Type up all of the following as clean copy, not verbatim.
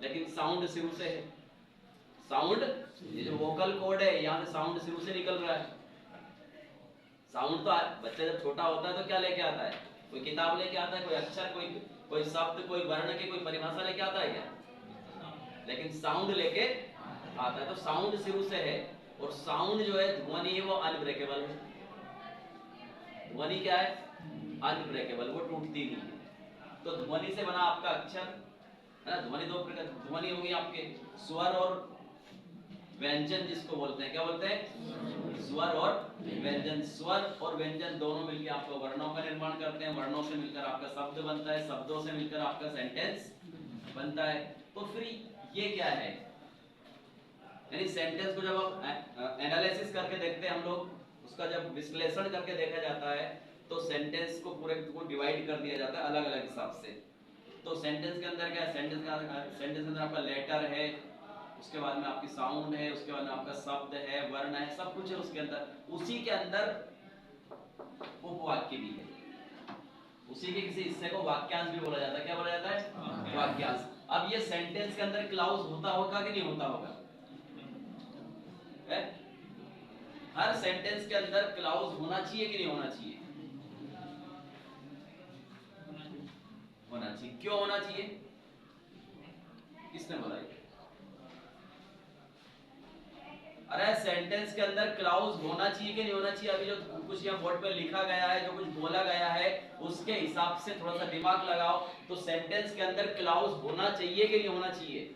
लेकिन साउंड शुरू से है। साउंड, ये जो वोकल कोड है यहाँ से साउंड शुरू से निकल रहा है। साउंड तो बच्चा जब छोटा होता है तो क्या लेके आता है? कोई किताब लेके आता है, कोई अक्षर, कोई कोई शब्द, कोई वर्ण की कोई परिभाषा लेके आता है क्या? लेकिन साउंड लेके आता है। तो साउंड शुरू से है, और साउंड जो है ध्वनि है वो अनब्रेकेबल है। ध्वनि क्या है? अनब्रेकेबल, वो टूटती नहीं है। तो ध्वनि से बना आपका अक्षर है ना। ध्वनि दो प्रकार, ध्वनि होगी आपके स्वर और व्यंजन, जिसको बोलते हैं क्या बोलते हैं? स्वर और व्यंजन। स्वर और व्यंजन दोनों मिलकर आपको वर्णों का निर्माण करते हैं। वर्णों से मिलकर आपका शब्द बनता है, शब्दों से मिलकर आपका सेंटेंस बनता है। तो फिर ये क्या है? यानी सेंटेंस को जब आप एनालिसिस करके देखते हैं हम लोग, उसका जब विश्लेषण करके देखा जाता है, तो सेंटेंस को पूरे को डिवाइड कर दिया जाता है अलग अलग हिसाब से। तो सेंटेंस के अंदर क्या है? सेंटेंस के अंदर आपका लेटर है, उसके बाद में आपकी साउंड है, उसके बाद में आपका शब्द है, वर्ण है, सब कुछ है उसके अंदर। उसी के अंदर उपवाक्य भी है। उसी के किसी हिस्से को वाक्यांश भी बोला जाता है। क्या बोला जाता है? वाक्यांश। अब ये सेंटेंस के अंदर क्लाउज होता होगा कि नहीं होता होगा? है? हर सेंटेंस के अंदर क्लाउज होना चाहिए कि नहीं होना चाहिए? होना चाहिए। क्यों होना चाहिए? किसने बोला ये? अरे सेंटेंस के अंदर क्लाउज होना चाहिए कि नहीं होना चाहिए? अभी जो कुछ यहाँ बोर्ड पे लिखा गया है, जो कुछ बोला गया है, उसके हिसाब से थोड़ा सा दिमाग लगाओ। तो सेंटेंस के अंदर क्लाउज होना चाहिए कि नहीं होना चाहिए?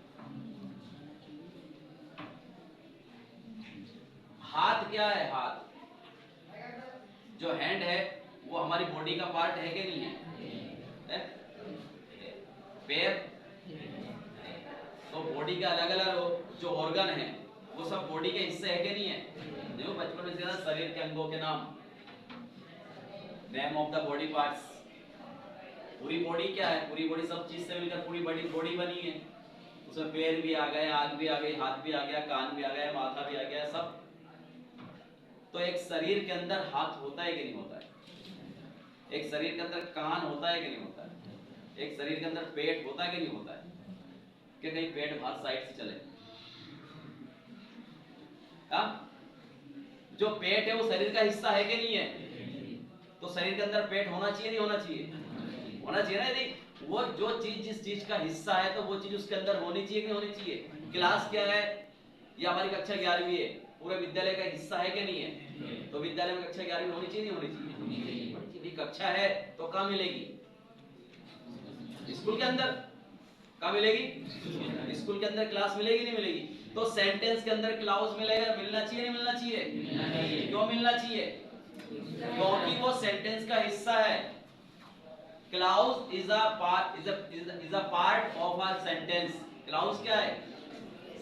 हाथ क्या है? हाथ जो हैंड है वो हमारी बॉडी का पार्ट है कि नहीं है? पैर तो बॉडी के अलग अलग जो ऑर्गन है वो सब बॉडी के हिस्से है कि नहीं है? देखो बचपन में सीखा शरीर के अंगों के नाम, name of the body parts. पूरी बॉडी क्या है? पूरी बॉडी सब चीज से मिलकर पूरी बॉडी बॉडी बनी है। उसमें पैर भी आ गए, आंख भी आ गई, हाथ भी आ गया, कान भी आ गया, माथा भी आ गया, सब। तो एक शरीर के अंदर हाथ होता है कि नहीं होता है? एक शरीर के अंदर कान होता है कि नहीं होता है? एक शरीर के अंदर पेट होता है कि नहीं होता है? कि कहीं पेट बाहर साइड से चले? हाँ? जो पेट है वो शरीर का हिस्सा है कि नहीं है? तो शरीर के अंदर पेट होना चाहिए नहीं होना चाहिए? होना चाहिए ना। यदि वो जो चीज जिस चीज का हिस्सा है तो वो चीज उसके अंदर होनी चाहिए कि नहीं होनी चाहिए? क्लास क्या है? ये हमारी कक्षा 11वीं है, पूरे विद्यालय का हिस्सा है कि नहीं है? तो विद्यालय में कक्षा 11वीं होनी चाहिए नहीं होनी चाहिए? कक्षा है तो कहाँ मिलेगी? स्कूल के अंदर। कहाँ मिलेगी? स्कूल के अंदर क्लास मिलेगी नहीं मिलेगी? तो सेंटेंस के अंदर क्लाउज मिलेगा, मिलना चाहिए नहीं मिलना चाहिए? क्यों मिलना चाहिए? क्योंकि वो सेंटेंस का हिस्सा है। Clause is a part of a sentence. Clause क्या है?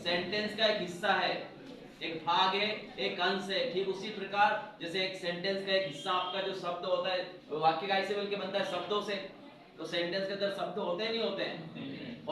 सेंटेंस का एक हिस्सा है, एक भाग है, एक अंश है। ठीक उसी प्रकार जैसे एक सेंटेंस का एक हिस्सा आपका जो शब्द होता है, वाक्य का ऐसे मिलकर बनता है शब्दों से। तो सेंटेंस के अंदर शब्द होते हैं नहीं होते हैं?